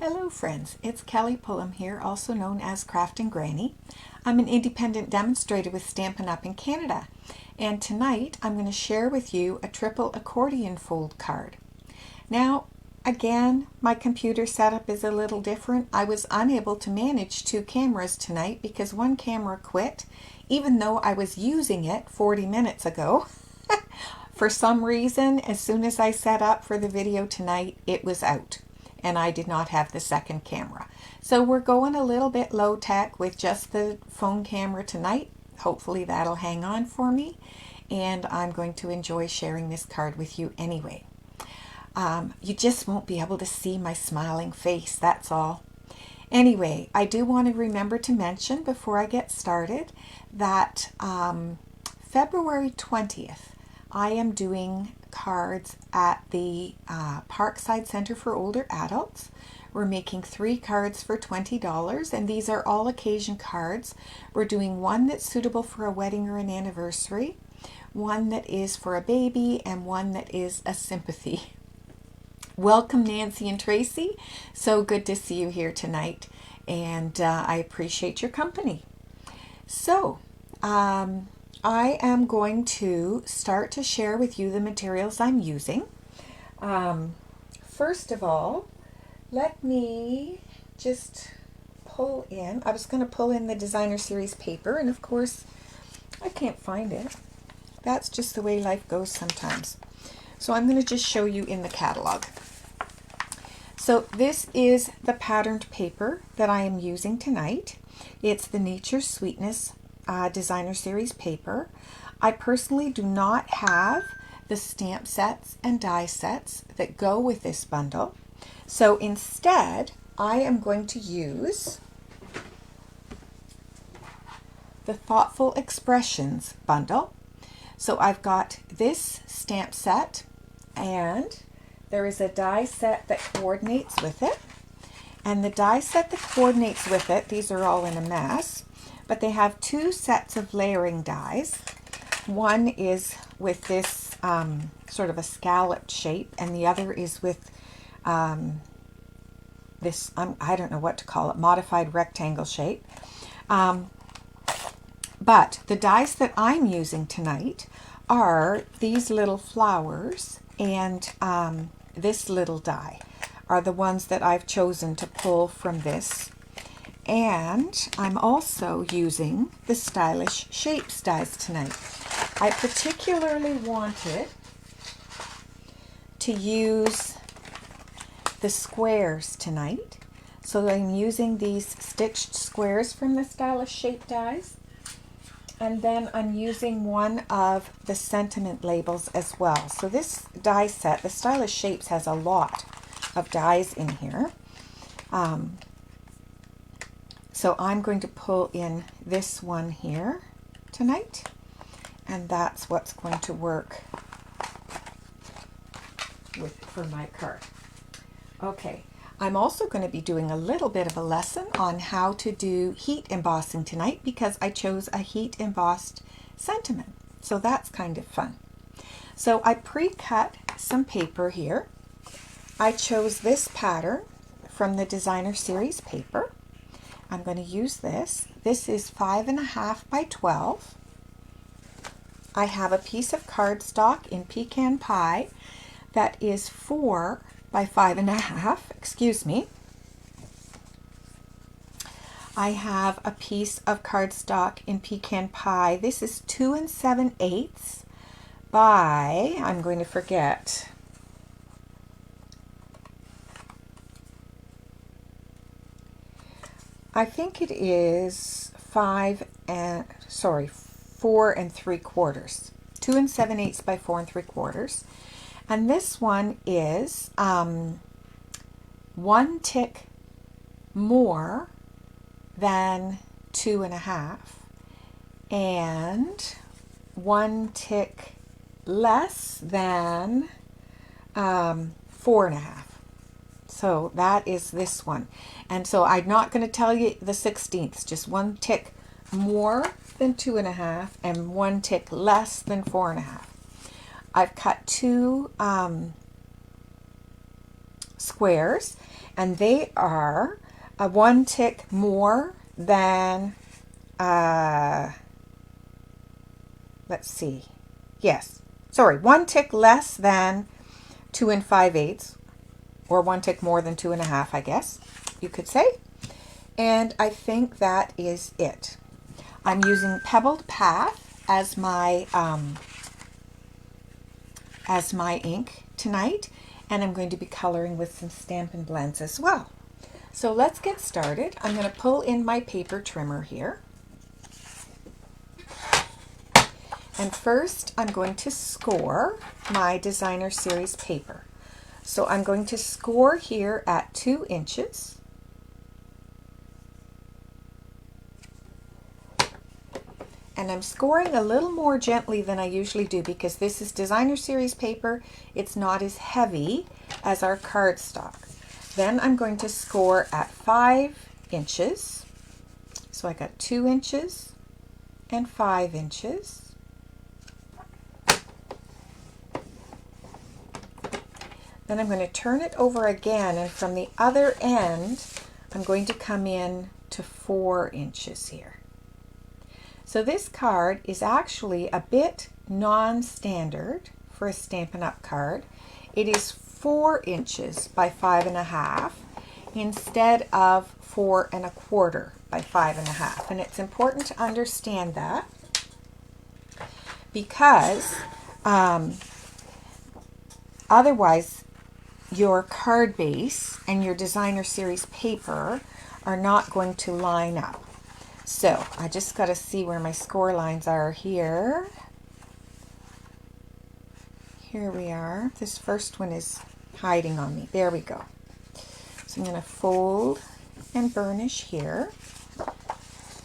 Hello friends, it's Kelly Pullum here, also known as Crafting Granny. I'm an independent demonstrator with Stampin' Up! In Canada, and tonight I'm going to share with you a triple accordion fold card. Now, again, my computer setup is a little different. I was unable to manage two cameras tonight because one camera quit, even though I was using it 40 minutes ago. For some reason, as soon as I set up for the video tonight, it was out. And I did not have the second camera. So we're going a little bit low tech with just the phone camera tonight. Hopefully that'll hang on for me, and I'm going to enjoy sharing this card with you anyway. You just won't be able to see my smiling face, that's all. Anyway, I do want to remember to mention before I get started that February 20th I am doing cards at the Parkside Center for Older Adults. We're making 3 cards for $20, and these are all occasion cards. We're doing one that's suitable for a wedding or an anniversary, one that is for a baby, and one that is a sympathy. Welcome, Nancy and Tracy. So good to see you here tonight, and I appreciate your company. So, I am going to start to share with you the materials I'm using. First of all, let me just pull in. I was going to pull in the designer series paper, and of course I can't find it. That's just the way life goes sometimes. So I'm going to just show you in the catalog. So this is the patterned paper that I am using tonight. It's the Nature's Sweetness designer series paper. I personally do not have the stamp sets and die sets that go with this bundle. So instead, I am going to use the Thoughtful Expressions bundle. So I've got this stamp set, and there is a die set that coordinates with it. And the die set that coordinates with it, these are all in a mess, but they have 2 sets of layering dies. One is with this sort of a scalloped shape, and the other is with this, I don't know what to call it, modified rectangle shape. But the dies that I'm using tonight are these little flowers, and this little die are the ones that I've chosen to pull from this. And I'm also using the Stylish Shapes dies tonight. I particularly wanted to use the squares tonight. So I'm using these stitched squares from the Stylish Shape dies. And then I'm using one of the sentiment labels as well. So this die set, the Stylish Shapes, has a lot of dies in here. So I'm going to pull in this one here tonight, and that's what's going to work for my card. Okay, I'm also going to be doing a little bit of a lesson on how to do heat embossing tonight because I chose a heat embossed sentiment. So that's kind of fun. So I pre-cut some paper here. I chose this pattern from the designer series paper. I'm going to use this. This is 5.5 by 12. I have a piece of cardstock in pecan pie that is 4 by 5.5. Excuse me. I have a piece of cardstock in pecan pie. This is 2 7/8 by, I'm going to forget, I think it is 4 3/4. 2 7/8 by 4 3/4. And this one is 1 tick more than 2.5 and 1 tick less than 4.5. So that is this one. And so I'm not going to tell you the 16ths, just 1 tick more than 2.5 and 1 tick less than 4.5. I've cut 2 squares, and they are one tick more than, let's see, yes, sorry, one tick less than 2 5/8, or one tick more than 2 1/2, I guess you could say. And I think that is it. I'm using Pebbled Path as my ink tonight, and I'm going to be coloring with some Stampin' Blends as well. So let's get started. I'm going to pull in my paper trimmer here. And first I'm going to score my Designer Series paper. So I'm going to score here at 2 inches. And I'm scoring a little more gently than I usually do because this is Designer Series paper. It's not as heavy as our cardstock. Then I'm going to score at 5 inches. So I got 2 inches and 5 inches. Then I'm going to turn it over again, and from the other end I'm going to come in to 4 inches here. So this card is actually a bit non-standard for a Stampin' Up! Card. It is 4 inches by 5 1/2 instead of 4 1/4 by 5 1/2. And it's important to understand that because otherwise your card base and your Designer Series paper are not going to line up. So I just got to see where my score lines are here. Here we are. This first one is hiding on me. There we go. So I'm going to fold and burnish here,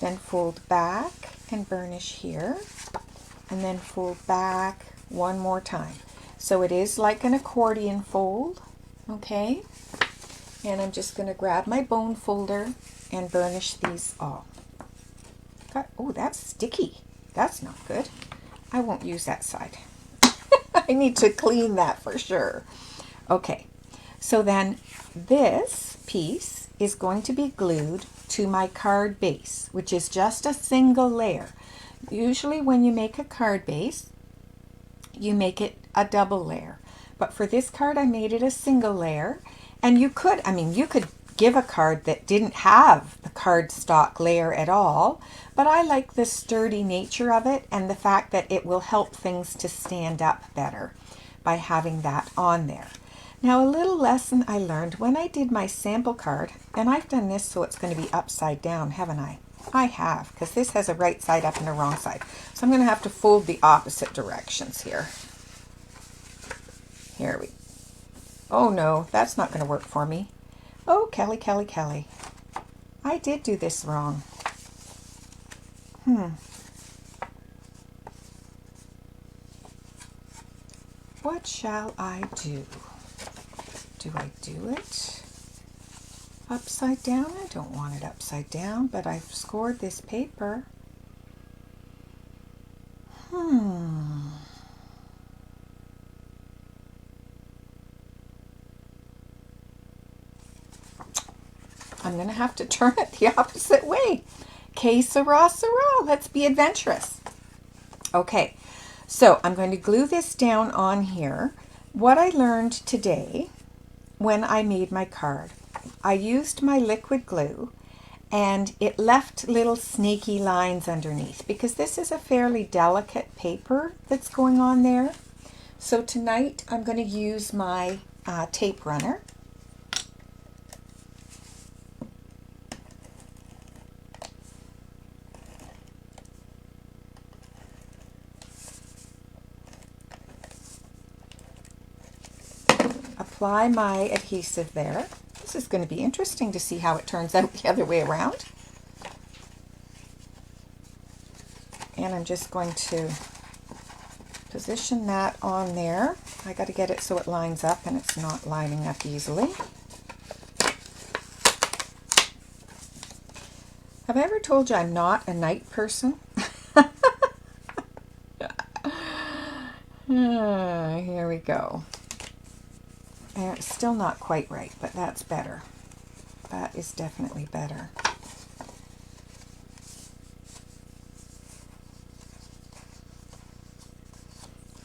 then fold back and burnish here, and then fold back one more time. So it is like an accordion fold, okay? And I'm just going to grab my bone folder and burnish these all. Oh, that's sticky. That's not good. I won't use that side. I need to clean that for sure. Okay, so then this piece is going to be glued to my card base, which is just a single layer. Usually when you make a card base, you make it a double layer. But for this card, I made it a single layer. And you could, you could give a card that didn't have the cardstock layer at all, but I like the sturdy nature of it and the fact that it will help things to stand up better by having that on there. Now, a little lesson I learned when I did my sample card, and I've done this so it's going to be upside down, haven't I? I have, because this has a right side up and a wrong side. So I'm going to have to fold the opposite directions here. Here we go. Oh no, that's not going to work for me. Oh, Kelly, Kelly, Kelly. I did do this wrong. What shall I do? Do I do it upside down? I don't want it upside down, but I've scored this paper. I'm going to have to turn it the opposite way. Que sera, sera. Let's be adventurous. Okay, so I'm going to glue this down on here. What I learned today when I made my card, I used my liquid glue and it left little snaky lines underneath because this is a fairly delicate paper that's going on there. So tonight I'm going to use my tape runner. Apply my adhesive there. This is going to be interesting to see how it turns out the other way around. And I'm just going to position that on there. I got to get it so it lines up and it's not lining up easily. Have I ever told you I'm not a night person? Here we go. And it's still not quite right, but that's better. That is definitely better.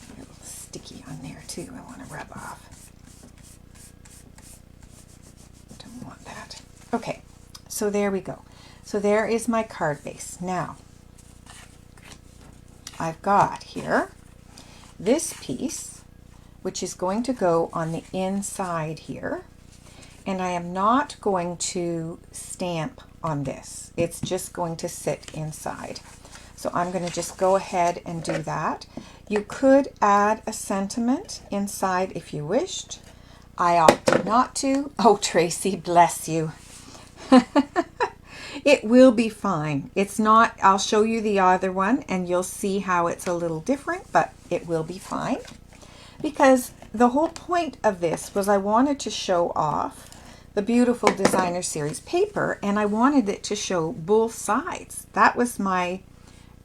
A little sticky on there too. I want to rub off. Don't want that. Okay, so there we go. So there is my card base. Now, I've got here this piece, which is going to go on the inside here. And I am not going to stamp on this. It's just going to sit inside. So I'm going to just go ahead and do that. You could add a sentiment inside if you wished. I opted not to. Oh, Tracy, bless you. It will be fine. It's not, I'll show you the other one and you'll see how it's a little different, but it will be fine. Because the whole point of this was I wanted to show off the beautiful designer series paper, and I wanted it to show both sides. That was my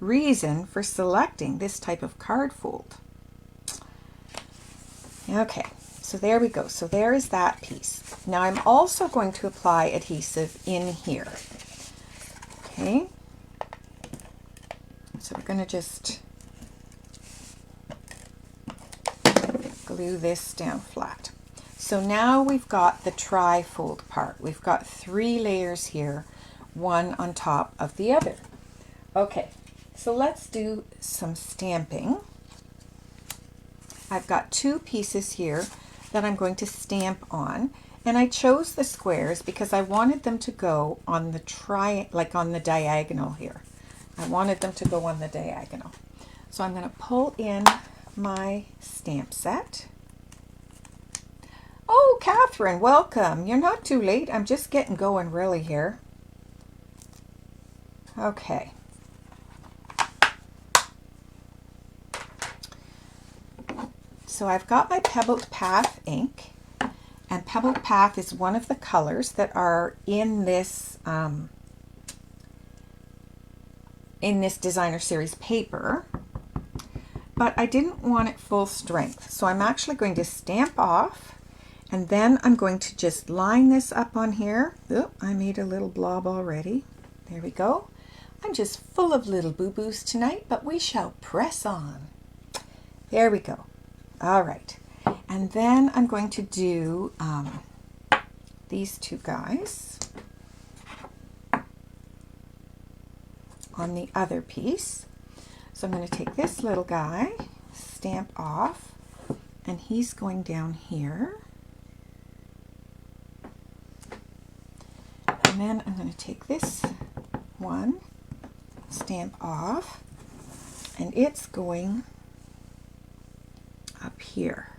reason for selecting this type of card fold. Okay, so there we go. So there is that piece. Now I'm also going to apply adhesive in here. Okay, so we're going to just glue this down flat. So now we've got the tri-fold part. We've got 3 layers here, one on top of the other. Okay, so let's do some stamping. I've got 2 pieces here that I'm going to stamp on, and I chose the squares because I wanted them to go on the on the diagonal here. I wanted them to go on the diagonal. So I'm going to pull in my stamp set. Oh, Catherine, welcome. You're not too late. I'm just getting going really here. Okay. So I've got my Pebbled Path ink, and Pebbled Path is one of the colors that are in this designer series paper, but I didn't want it full strength. So I'm actually going to stamp off, and then I'm going to just line this up on here. Oh, I made a little blob already. There we go. I'm just full of little boo-boos tonight, but we shall press on. There we go. All right. And then I'm going to do these 2 guys on the other piece. So I'm going to take this little guy, stamp off, and he's going down here. And then I'm going to take this one, stamp off, and it's going up here.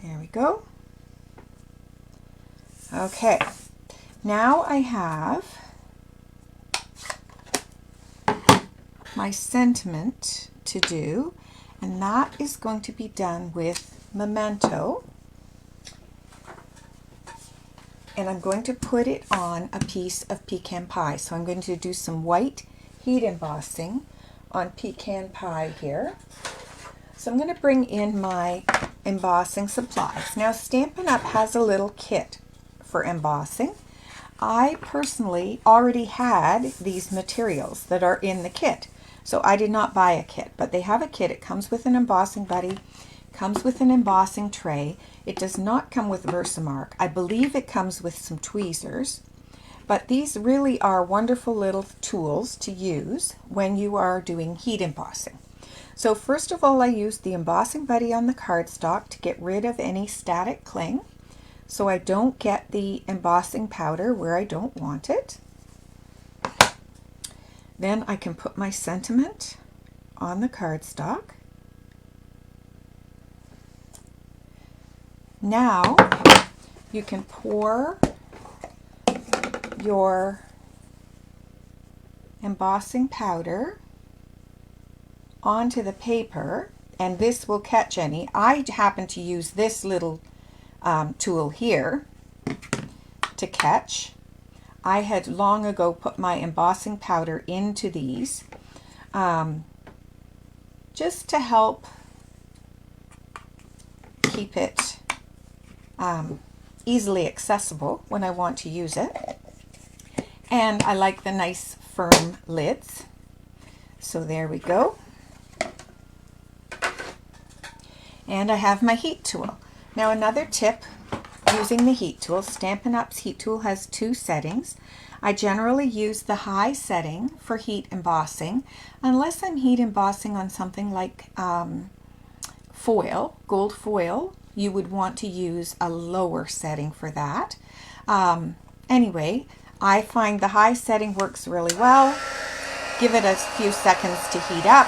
There we go. Okay, now I have my sentiment to do, and that is going to be done with Memento. And I'm going to put it on a piece of pecan pie. So I'm going to do some white heat embossing on pecan pie here. So I'm going to bring in my embossing supplies. Now Stampin' Up! Has a little kit for embossing. I personally already had these materials that are in the kit. So I did not buy a kit, but they have a kit. It comes with an embossing buddy, comes with an embossing tray. It does not come with Versamark. I believe it comes with some tweezers, but these really are wonderful little tools to use when you are doing heat embossing. So first of all, I used the embossing buddy on the cardstock to get rid of any static cling, so I don't get the embossing powder where I don't want it. Then I can put my sentiment on the cardstock. Now you can pour your embossing powder onto the paper, and this will catch any. I happen to use this little tool here to catch. I had long ago put my embossing powder into these just to help keep it easily accessible when I want to use it. And I like the nice firm lids. So there we go. And I have my heat tool. Now another tip using the heat tool, Stampin' Up's heat tool has 2 settings. I generally use the high setting for heat embossing, unless I'm heat embossing on something like foil, gold foil. You would want to use a lower setting for that. Anyway, I find the high setting works really well. Give it a few seconds to heat up.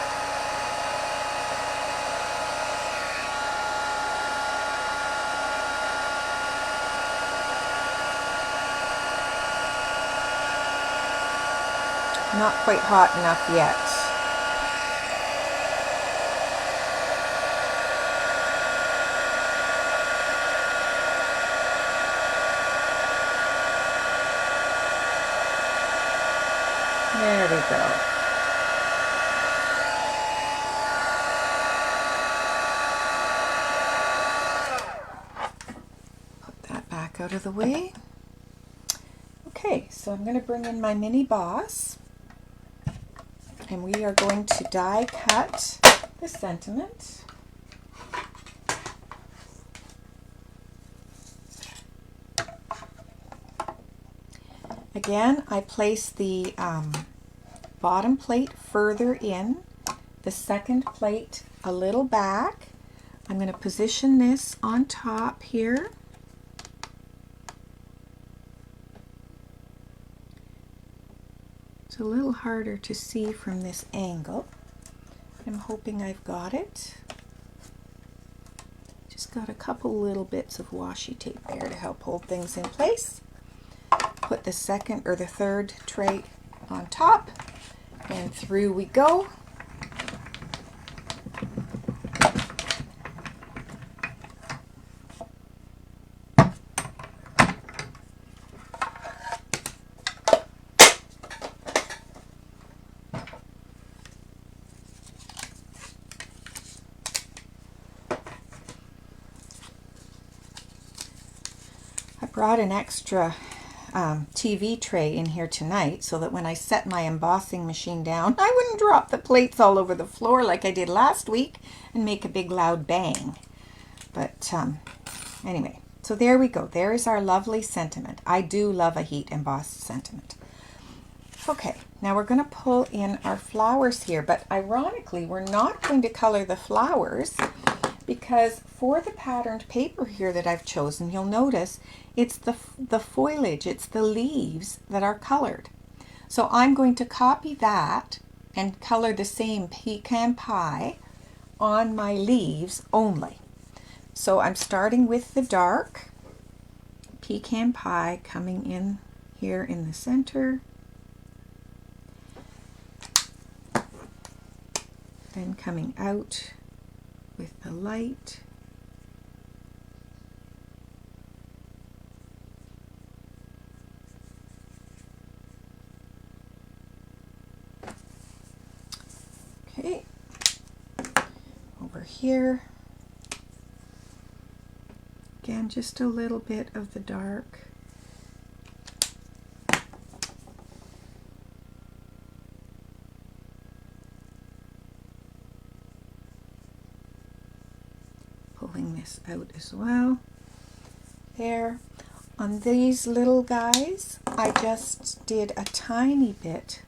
Not quite hot enough yet. There we go. Put that back out of the way. Okay, so I'm going to bring in my mini boss. And we are going to die cut the sentiment. Again, I place the bottom plate further in, the second plate a little back. I'm going to position this on top here. It's a little harder to see from this angle. I'm hoping I've got it. Just got a couple little bits of washi tape there to help hold things in place. Put the second or the third tray on top, and through we go. I brought an extra TV tray in here tonight so that when I set my embossing machine down, I wouldn't drop the plates all over the floor like I did last week and make a big loud bang. But anyway, so there we go. There is our lovely sentiment. I do love a heat embossed sentiment. Okay, now we're going to pull in our flowers here, but ironically we're not going to color the flowers because for the patterned paper here that I've chosen, you'll notice it's the foliage, it's the leaves that are colored. So I'm going to copy that and color the same pecan pie on my leaves only. So I'm starting with the dark pecan pie coming in here in the center. Then coming out with the light. Okay, over here, again just a little bit of the dark. Pulling this out as well. There. On these little guys, I just did a tiny bit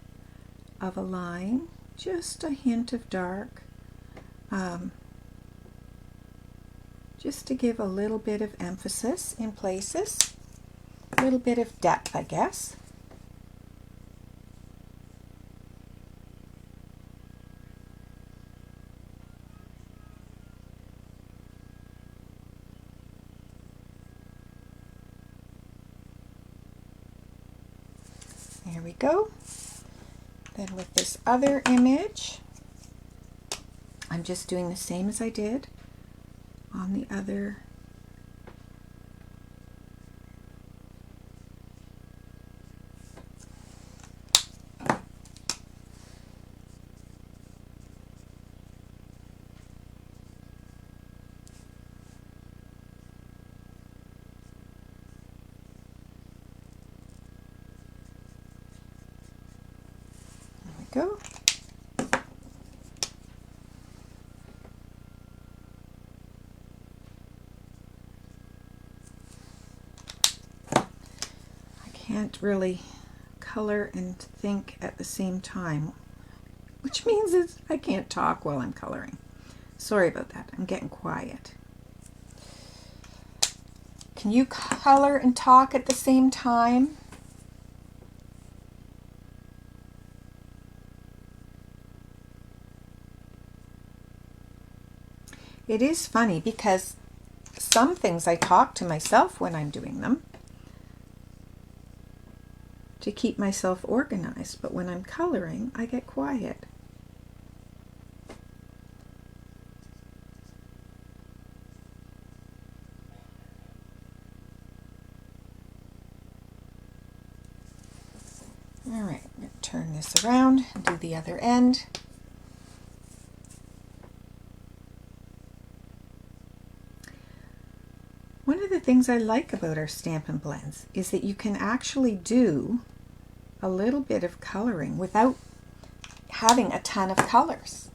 of a line, just a hint of dark, just to give a little bit of emphasis in places, a little bit of depth, I guess. There we go. Then with this other image, I'm just doing the same as I did on the other . go. I can't really color and think at the same time, which means I can't talk while I'm coloring. Sorry about that. I'm getting quiet. Can you color and talk at the same time? It is funny because some things I talk to myself when I'm doing them to keep myself organized, but when I'm coloring, I get quiet. All right, I'm going to turn this around and do the other end. One of the things I like about our Stampin' Blends is that you can actually do a little bit of coloring without having a ton of colors.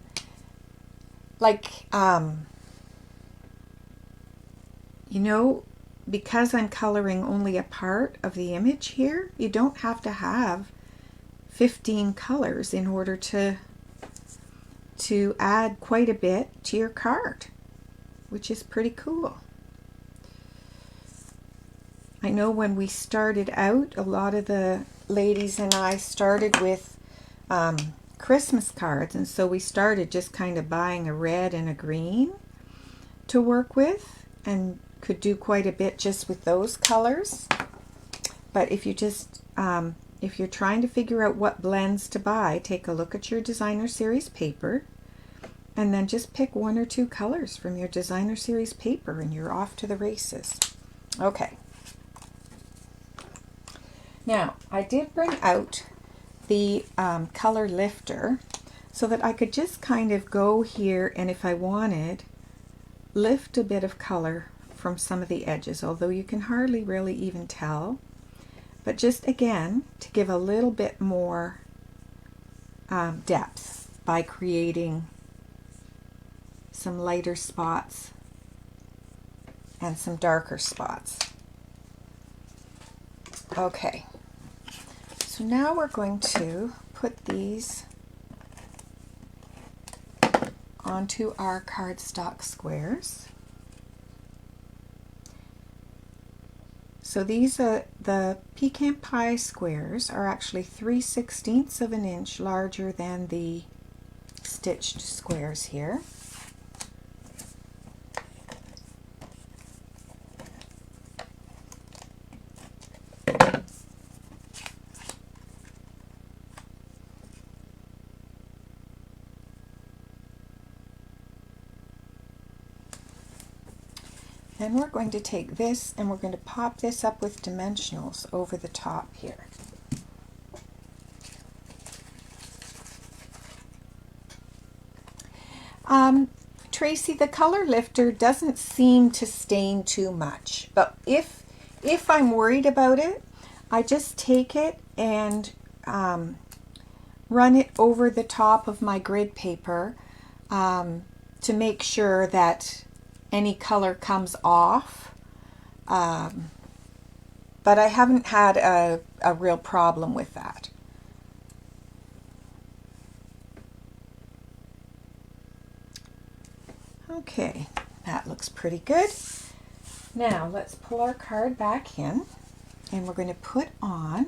Like, you know, because I'm coloring only a part of the image here, you don't have to have 15 colors in order to add quite a bit to your card, which is pretty cool. I know when we started out, a lot of the ladies and I started with Christmas cards, and so we started just kind of buying a red and a green to work with, and could do quite a bit just with those colors. But if you just if you're trying to figure out what blends to buy, take a look at your designer series paper and then just pick 1 or 2 colors from your designer series paper and you're off to the races. Okay. Now, I did bring out the color lifter so that I could just kind of go here and, if I wanted, lift a bit of color from some of the edges, although you can hardly really even tell. But just again, to give a little bit more depth by creating some lighter spots and some darker spots. Okay, so now we're going to put these onto our cardstock squares. So these are the pecan pie squares are actually 3/16 of an inch larger than the stitched squares here. Then we're going to take this and we're going to pop this up with dimensionals over the top here. Tracy, the color lifter doesn't seem to stain too much, but if I'm worried about it, I just take it and run it over the top of my grid paper to make sure that any color comes off, but I haven't had a real problem with that. Okay, that looks pretty good. Now let's pull our card back in and we're going to put on,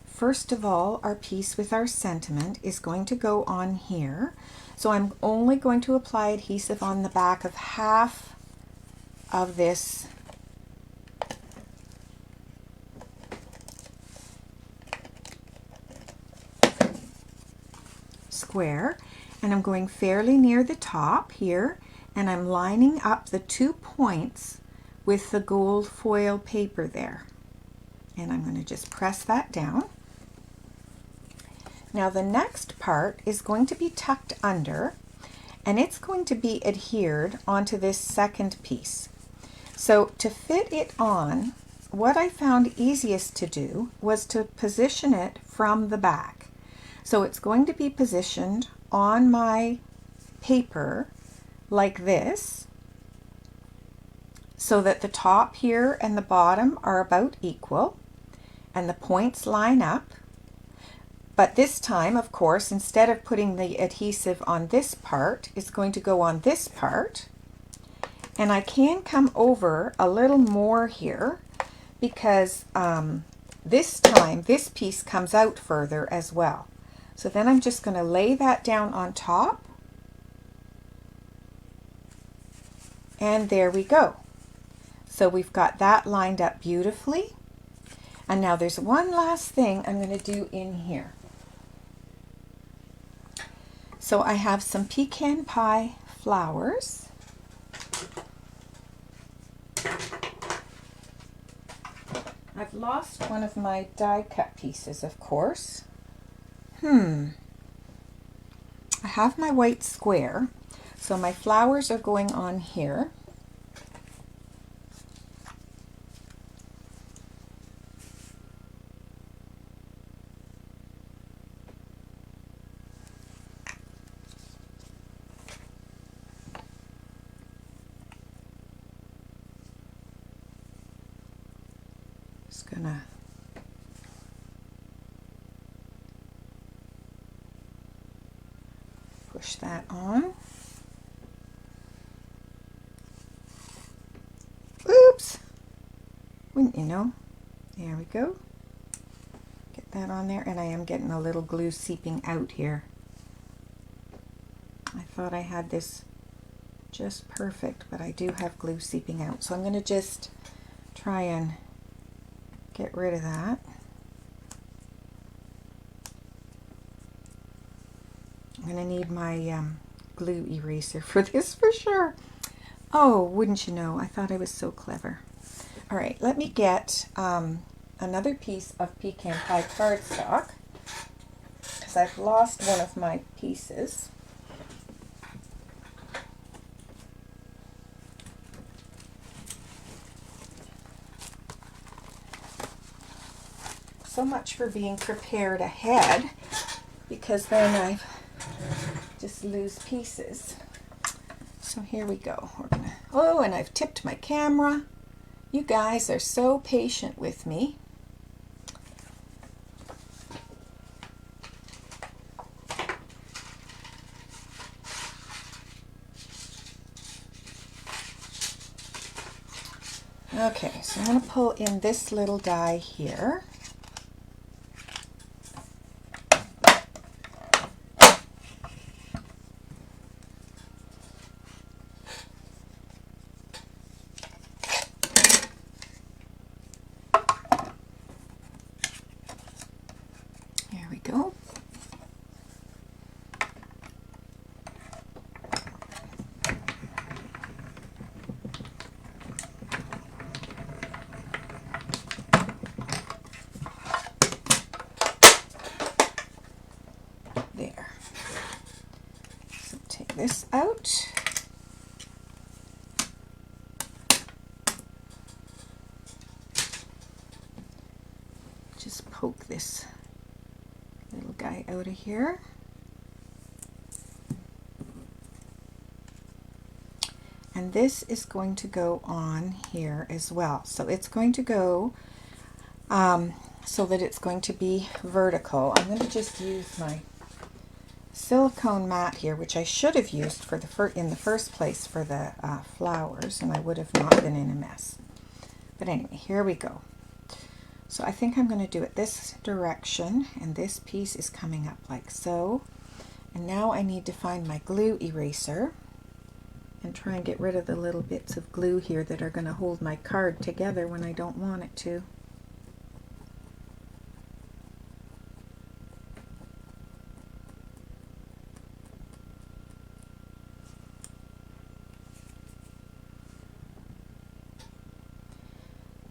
first of all, our piece with our sentiment is going to go on here. So I'm only going to apply adhesive on the back of half of this square, and I'm going fairly near the top here, and I'm lining up the 2 points with the gold foil paper there. And I'm going to just press that down. Now the next part is going to be tucked under, and it's going to be adhered onto this second piece. So to fit it on, what I found easiest to do was to position it from the back. So it's going to be positioned on my paper like this, so that the top here and the bottom are about equal and the points line up. But this time, of course, instead of putting the adhesive on this part, it's going to go on this part. And I can come over a little more here because this time this piece comes out further as well. So then I'm just going to lay that down on top. And there we go. So we've got that lined up beautifully. And now there's one last thing I'm going to do in here. So I have some pecan pie flowers. I've lost one of my die cut pieces, of course. I have my white square. So my flowers are going on here. Just gonna push that on. Oops! Wouldn't you know? There we go. Get that on there, and I am getting a little glue seeping out here. I thought I had this just perfect, but I do have glue seeping out. So I'm going to just try and get rid of that. I'm going to need my glue eraser for this for sure. Oh, wouldn't you know, I thought I was so clever. All right, let me get another piece of pecan pie cardstock because I've lost one of my pieces. So much for being prepared ahead, because then I just lose pieces. So here we go. We're gonna, oh, and I've tipped my camera. You guys are so patient with me. Okay, so I'm going to pull in this little die here. There we go. There. So take this out. Just poke this little guy out of here. And this is going to go on here as well. So it's going to go so that it's going to be vertical. I'm going to just use my silicone mat here, which I should have used for in the first place for the flowers, and I would have not been in a mess. But anyway, here we go. So I think I'm going to do it this direction, and this piece is coming up like so. And now I need to find my glue eraser and try and get rid of the little bits of glue here that are going to hold my card together when I don't want it to.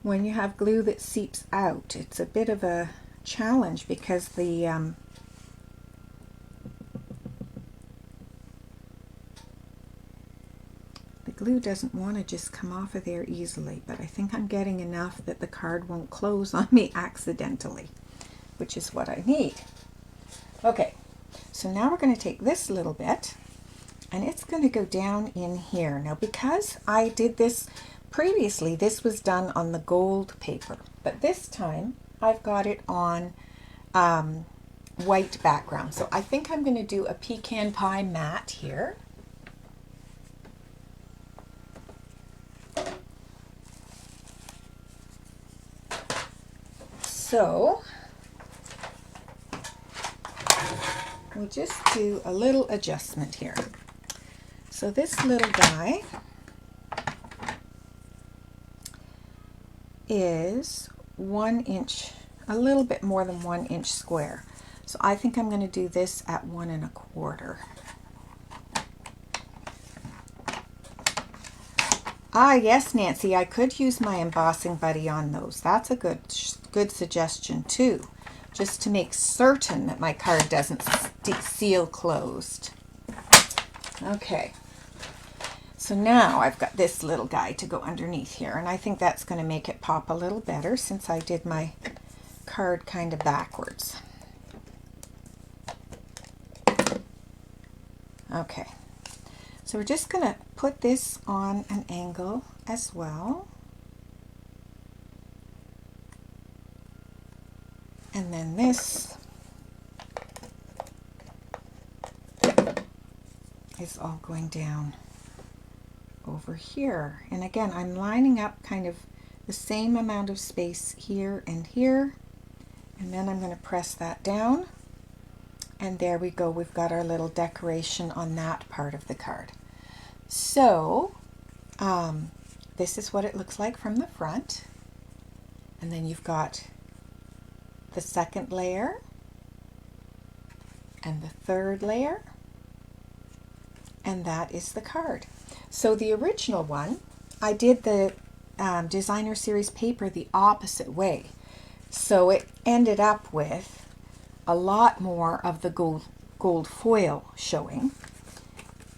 When you have glue that seeps out, it's a bit of a challenge because the glue doesn't want to just come off of there easily, but I think I'm getting enough that the card won't close on me accidentally, which is what I need. Okay, so now we're going to take this little bit and it's going to go down in here. Now because I did this previously, this was done on the gold paper, but this time I've got it on white background. So I think I'm going to do a pecan pie matte here. So we'll just do a little adjustment here. So this little guy is 1 inch, a little bit more than 1 inch square. So I think I'm going to do this at 1 1/4. Ah, yes, Nancy, I could use my embossing buddy on those. That's a good suggestion too, just to make certain that my card doesn't seal closed. Okay, so now I've got this little guy to go underneath here, and I think that's going to make it pop a little better since I did my card kind of backwards. Okay, so we're just going to put this on an angle as well. And then this is all going down over here. And again, I'm lining up kind of the same amount of space here and here. And then I'm going to press that down. And there we go. We've got our little decoration on that part of the card. So this is what it looks like from the front. And then you've got the second layer and the third layer, and that is the card. So the original one, I did the designer series paper the opposite way, so it ended up with a lot more of the gold foil showing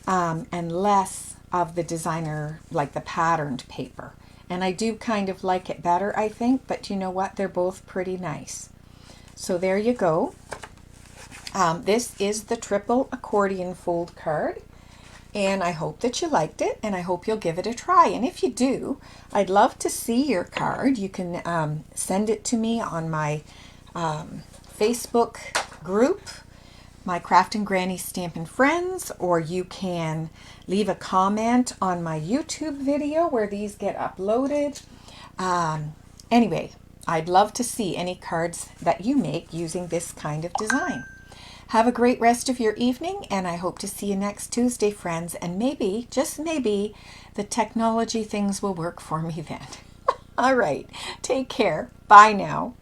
and less of the designer, like the patterned paper. And I do kind of like it better, I think, but you know what, they're both pretty nice. So there you go. This is the Triple Accordion Fold Card, and I hope that you liked it, and I hope you'll give it a try. And if you do, I'd love to see your card. You can send it to me on my Facebook group, my Craftin' Granny Stampin' Friends, or you can leave a comment on my YouTube video where these get uploaded. Anyway, I'd love to see any cards that you make using this kind of design. Have a great rest of your evening, and I hope to see you next Tuesday, friends. And maybe, just maybe, the technology things will work for me then. All right, take care. Bye now.